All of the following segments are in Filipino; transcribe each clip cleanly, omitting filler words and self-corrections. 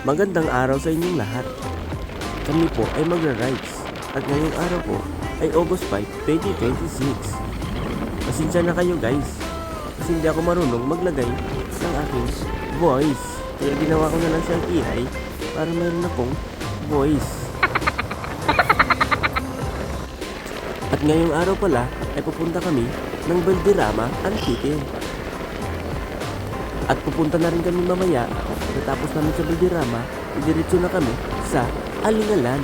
Magandang araw sa inyong lahat. Kami po ay magra-rides at ngayong araw po ay August 5, 2026. Pasensya na kayo guys kasi hindi ako marunong maglagay ng aking voice. Kaya ginawa ko na lang siyang AI para mayroon akong voice. At ngayong araw pala ay pupunta kami ng Valderrama Antique. At pupunta na rin kami mamaya. Natapos namin sa Valderrama, idiretso na kami sa Alingalan.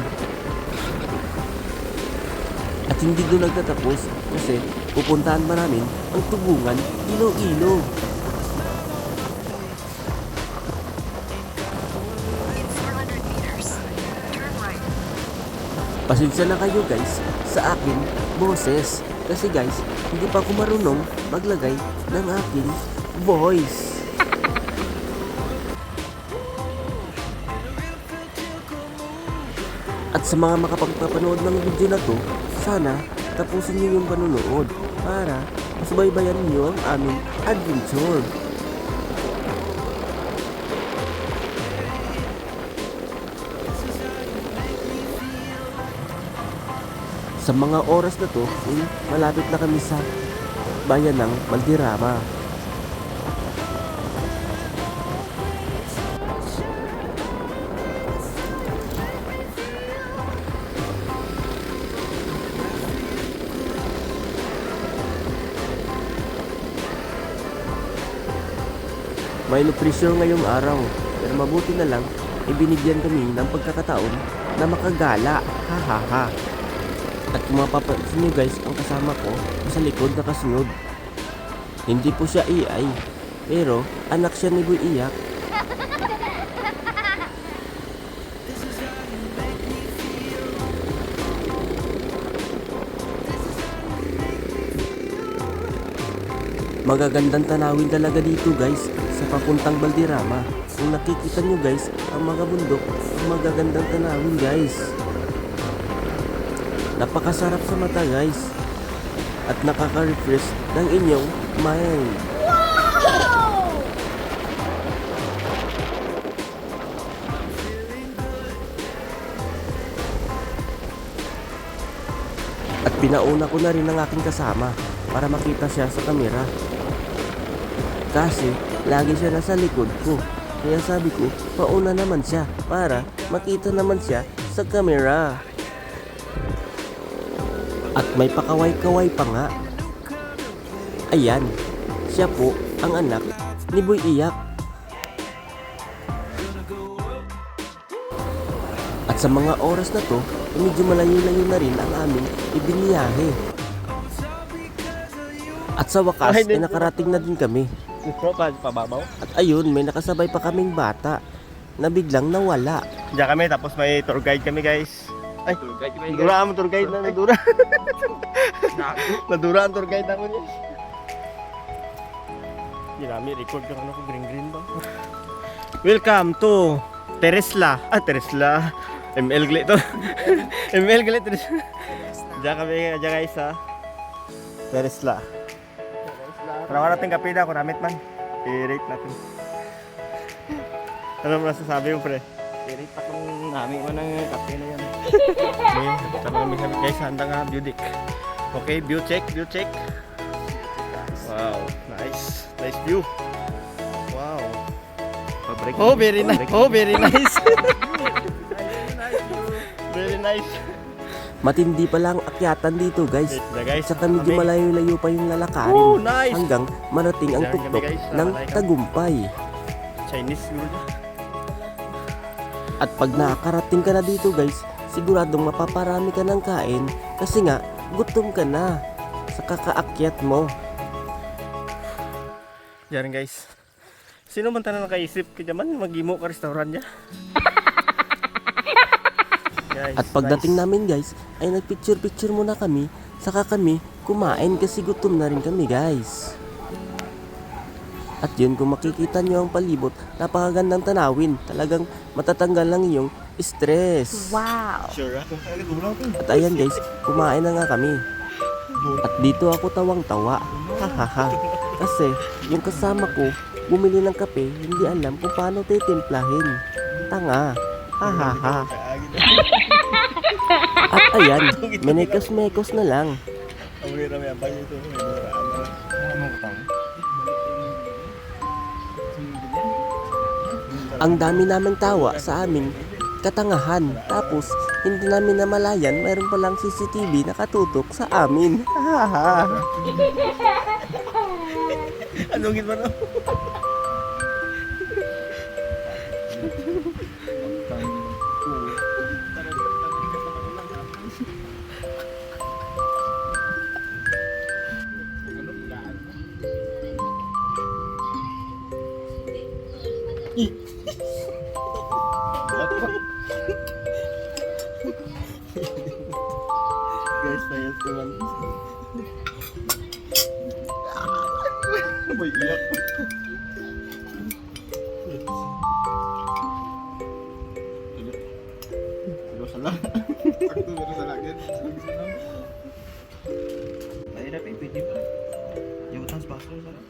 At hindi doon nagtatapos kasi pupuntahan pa namin ang Tubungan, Iloilo. Pasensya na kayo guys sa akin boses kasi guys hindi pa ako marunong maglagay ng aking voice. At sa mga makapagpapanood ng video na to, sana tapusin niyo yung panonood para masubaybayan niyo ang aming adventure. Sa mga oras na to, malapit na kami sa bayan ng Valderrama. May low pressure ngayong araw, pero mabuti na lang ibinigyan kami ng pagkakataon na makagala. Ha ha ha. At kung mapapansin nyo guys, ang kasama ko sa likod nakasunod. Hindi po siya AI, pero anak siya ni Boy Iyak. Magagandang tanawin talaga dito guys sa papuntang Valderrama. Kung nakikita nyo guys ang mga bundok, ang magagandang tanawin guys. Napakasarap sa mata guys at nakaka-refresh ng inyong mind. Wow! At pinauna ko na rin ang aking kasama para makita siya sa kamera. Kasi lagi siya nasa likod ko. Kaya sabi ko, pauna naman siya para makita naman siya sa kamera. At may pakaway-kaway pa nga. Ayan, siya po ang anak ni Boy Iyak. At sa mga oras na to, medyo malayo-layo na rin ang aming ibiniyahe. At sa wakas, ay nakarating na din kami. At ayun, may nakasabay pa kaming bata na biglang nawala. Diyan kami, tapos may tour guide kami guys. Ay, nadura ang tour guide na nadura. Nadura ang tour guide namin guys. Hindi namin record yung ano ko, green ba? Welcome to Teresla. Teresla. ML Glit to. ML Glit. Diyan kami, diyan guys ha. Teresla. Parang natin kapida, kunamit man. I-rate natin. Ano mo nasasabi yung pre? I-rate pa kung namin ko ng kape na yan. Okay, sama kami guys, handa nga view deck. Okay, view check. Wow, nice view. Wow. Oh, very nice. Very nice. Matindi pala ang akyatan dito guys. Guys, Saka medyo malayo-layo pa yung lalakarin. Oh, nice. Hanggang marating ang Diyan kami, tuktok guys, sa ng Malayka. Tagumpay. Chinese siguro. At pag nakakarating ka na dito guys, siguradong mapaparami ka ng kain kasi nga gutom ka na sa kakaakyat mo. Yan guys. Sino man tayo nakaisip kaya man mag-imo ka restaurant niya? Guys, At pagdating namin guys, ay nagpicture-picture muna kami, saka kami kumain kasi gutom na rin kami guys. At yun, kung makikita nyo ang palibot, napakagandang tanawin. Talagang matatanggal lang yung stress. Wow! Sure. At ayan guys, kumain na nga kami. At dito ako tawang-tawa. Hahaha. Kasi yung kasama ko, bumili ng kape, hindi alam kung paano titimplahin. Tanga. Ha ha ha. At ayan, menekos-mekos na lang. Ang dami naming tawa sa aming katangahan. Tapos, hindi namin namalayan, mayroon palang CCTV nakatutok sa amin. Ha ha. Anong git man? Guys, payas naman. May iyak. Seryoso lang. Mahirap eh, pwede pa. Yung utang sa baso, sarap.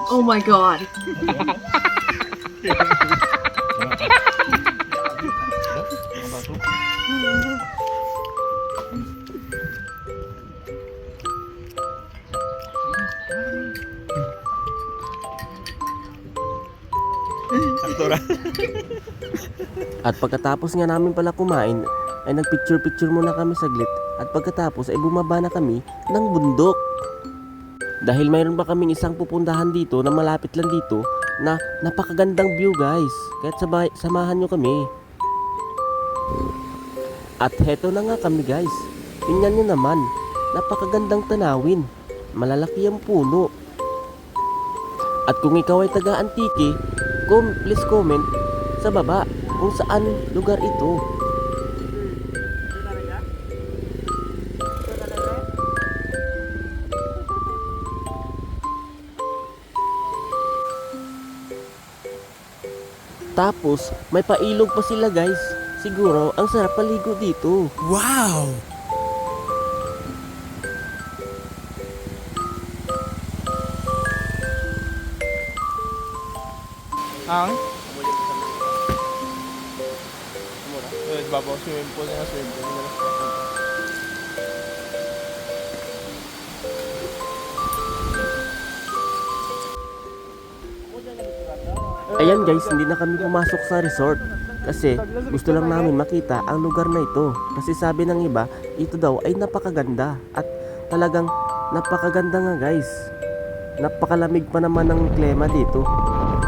Oh my god. At pagkatapos nga namin pala kumain, ay nagpicture-picture muna kami saglit. At pagkatapos ay bumaba na kami ng bundok. Dahil mayroon pa kaming isang pupuntahan dito na malapit lang dito na napakagandang view guys. Kahit samahan nyo kami. At heto na nga kami guys. Tingnan nyo naman, napakagandang tanawin. Malalaki ang puno. At kung ikaw ay taga-Antique, please comment sa baba kung saan lugar ito. Tapos, may pailog pa sila guys. Siguro, ang sarap paligo dito. Wow! Ang? Babaw swimming pool na swimming pool. Ayan guys, hindi na kami pumasok sa resort. Kasi gusto lang namin makita ang lugar na ito. Kasi sabi ng iba, ito daw ay napakaganda. At talagang napakaganda nga guys. Napakalamig pa naman ng klima dito.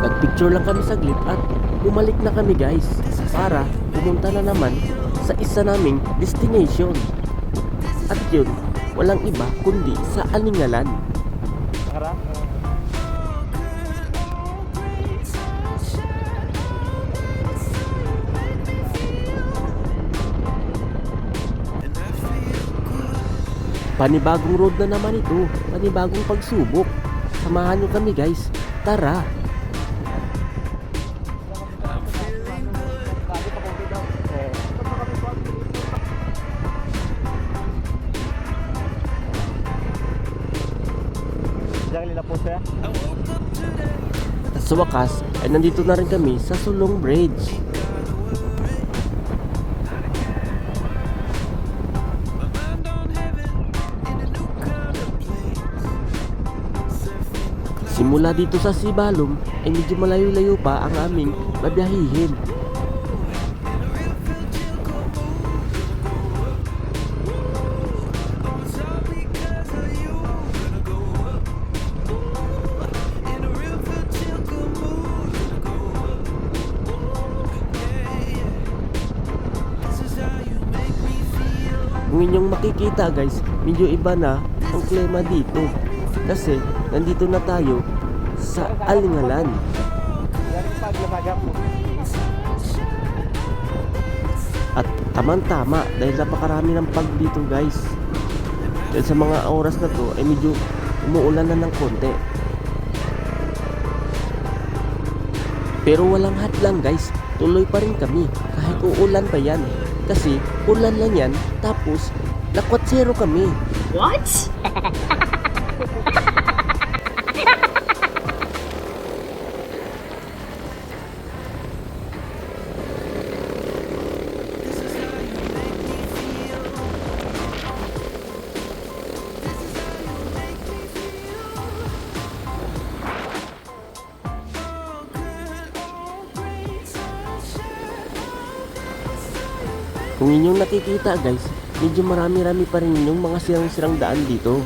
Nagpicture lang kami saglit at bumalik na kami guys. Para pumunta na naman sa isa naming destination. At yun, walang iba kundi sa Alingalan. Panibagong road na naman ito. Panibagong pagsubok. Samahan nyo kami guys. Tara! At sa wakas, ay nandito na rin kami sa Sulong Bridge. Simula dito sa Sibalom ay medyo malayo-layo pa ang aming babiyahihin. Kung inyong makikita guys, medyo iba na ang klima dito. Kasi nandito na tayo sa Alingalan. At tamang-tama dahil napakarami ng pag dito guys. Dahil sa mga oras na to ay medyo umuulan na ng konti. Pero walang hadlang guys, tuloy pa rin kami kahit uulan pa yan. Kasi ulan lang yan, tapos Nakwatsero kami. What? Kung inyong nakikita guys, medyo marami-rami pa rin yung mga sirang-sirang daan dito.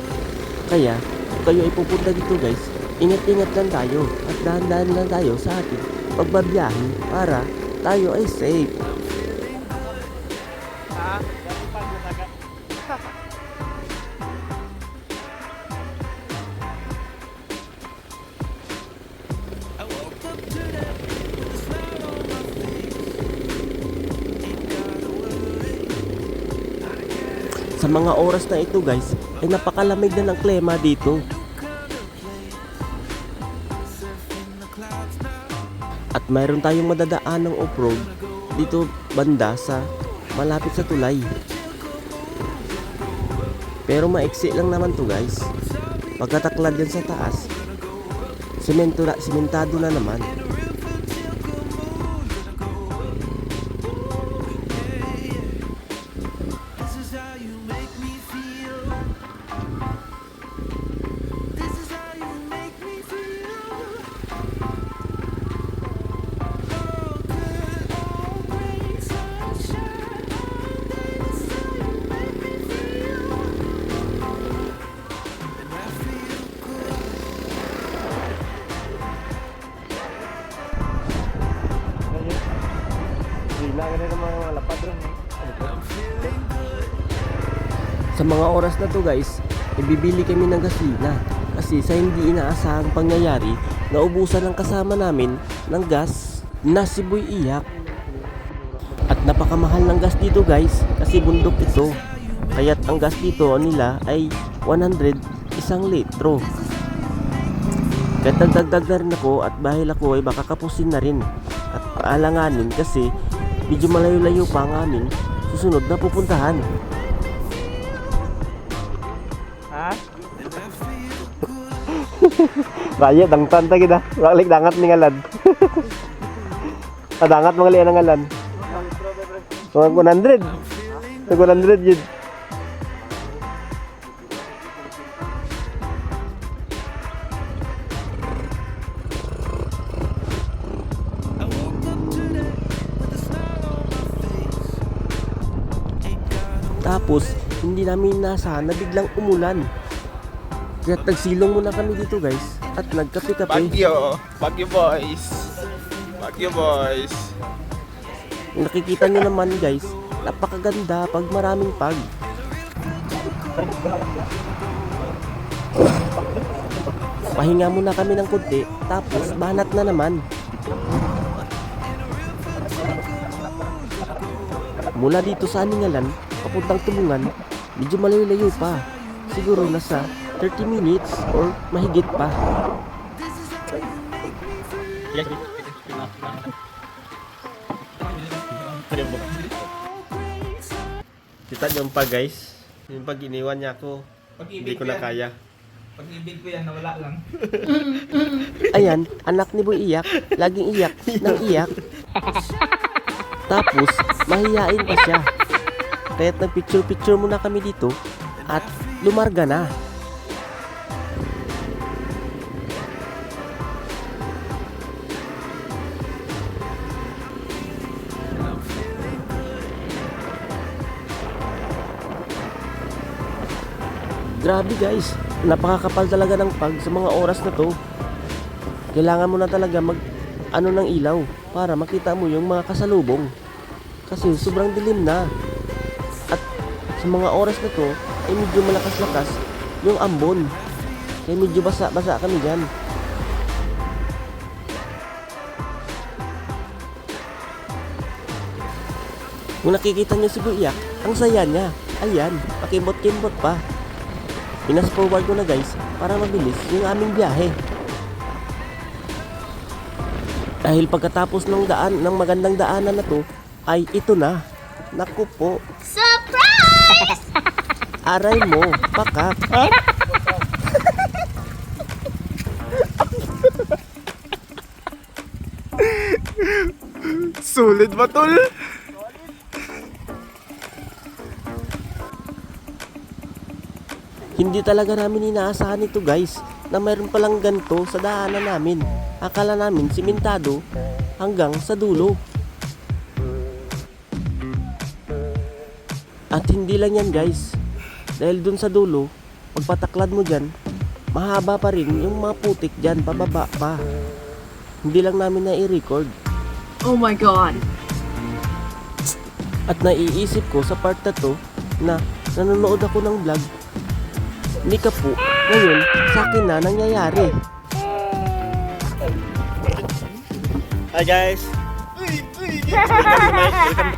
Kaya, kung kayo ay pupunta dito guys, ingat-ingat lang tayo at dahan-dahan lang tayo sa ating pagbabiyahe para tayo ay safe. Sa mga oras na ito guys, ay napakalamig na ng klima dito. At mayroon tayong madadaan ng off-road dito banda sa malapit sa tulay. Pero maiksi lang naman to guys. Pagkataklad yan sa taas, simentado na naman. Sa mga oras na to guys, ibibili kami ng gasolina kasi sa hindi inaasahang pangyayari, naubusan ng kasama namin ng gas na si Boy Iyak. At napakamahal ng gas dito guys kasi bundok ito. Kaya't ang gas dito nila ay 100 isang litro. Kaya dagdag na rin ako at dahil ako ay baka kapusin na rin at paalanganin kasi medyo malayo-layo pa ang aming susunod na pupuntahan. Raya, dangtan ta kita. Balik dangat ni ngalan. Dangat mga lian ng ngalan. Mga 100. Mga 100 yun. Tapos, hindi namin inasahan na biglang umulan. Kaya nagsilong muna kami dito guys at nagkape-kape. Bagyo boys. Bagyo boys. Kung nakikita nyo naman guys, napakaganda pag maraming pag. Pahinga muna kami ng konti, tapos banat na naman. Mula dito sa Aningalan, papuntang Tulungan, medyo malayo-layo pa. Siguro nasa 30 minutes or mahigit pa. Kita yung pag guys. Yung pag iniwan niya ako. Hindi ko na kaya. Pag-ibig ko yan, nawala lang. Ayan, anak ni Boy Iyak, laging iyak ng iyak. Tapos, mahihain pa siya. Kaya't nagpicture-picture muna kami dito at lumarga na. Grabe guys, napakakapal talaga ng pag sa mga oras na to. Kailangan mo na talaga mag ng ilaw para makita mo yung mga kasalubong. Kasi sobrang dilim na. At sa mga oras na to, ay medyo malakas-lakas yung ambon. Kaya medyo basa-basa kami dyan. Kung nakikita nyo si Boy Iyak, ang saya niya. Ayan, pakimbot-kimbot pa. Pinas forward ko na guys para mabilis yung aming biyahe. Dahil pagkatapos ng magandang daanan na to ay ito na. Naku po. Surprise! Aray mo, pakak. Sulit ba, tol? Hindi talaga namin inaasahan ito guys, na mayroon palang ganito sa daanan namin. Akala namin simentado hanggang sa dulo. At hindi lang yan guys, dahil dun sa dulo, pagpataklad mo dyan, mahaba pa rin yung mga putik dyan, pababa pa. Hindi lang namin na-i-record. Oh my god. At naiisip ko sa part na to na nanonood ako ng vlog ni Kapu. Ngayon, sa akin na nangyayari. Hi guys! Welcome.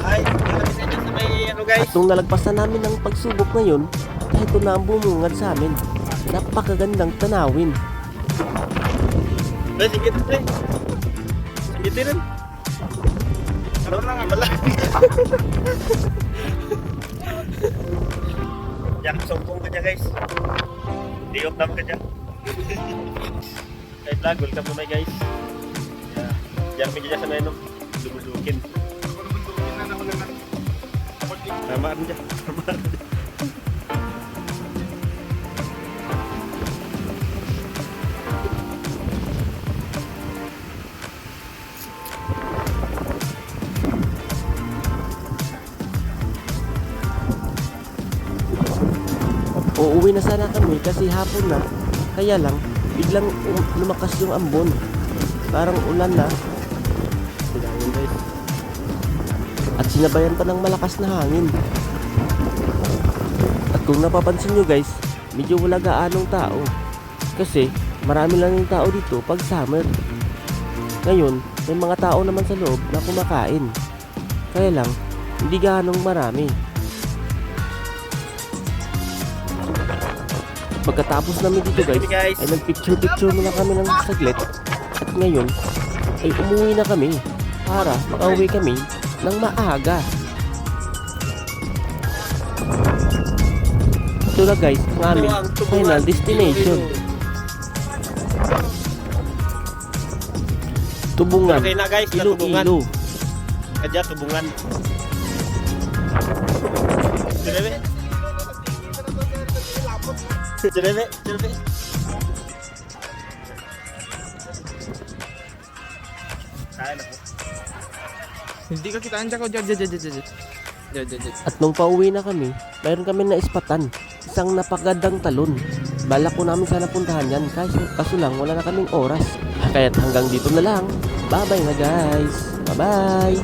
Hi! Welcome sa inyo sa may ano guys. At nung nalagpas na namin ang pagsubok ngayon, ito na ang bumungad sa amin. Napakagandang tanawin. Pre, sige rin pre. Sige rin. Ano lang, malaki. Yang songkong ka dyan guys. Di off naman ka dyan. Kay vlog, welcome to my guys. Yeah. Yang may dyan sa may lumudukin. Tama rin dyan. Tama rin dyan. Uuwi na sana kami kasi hapon na. Kaya lang, biglang lumakas yung ambon. Parang ulan na. Kailangan guys. At sinabayan pa ng malakas na hangin. At kung napapansin nyo guys, medyo wala gaanong tao. Kasi marami lang yung tao dito pag summer. Ngayon, may mga tao naman sa loob na kumakain. Kaya lang, hindi gaanong marami. Pagkatapos namin dito guys, ay nagpicture-picture muna kami ng saglit. At ngayon, ay umuwi na kami para makauwi kami ng maaga. Ito na guys, ang aming final destination. Tubungan, Okay na guys, natubungan. Iloilo. Kadya, tubungan. Sirebe. Sirebe. Sirebe. Kain ako. Hindi ka kitaan dyan ko. Dyan. At nung pauwi na kami, mayroon kami na ispatan. Isang napagandang talon. Balak ko namin sana puntahan yan, kaso lang wala na kaming oras. Kaya't hanggang dito na lang. Bye bye na guys. Bye bye.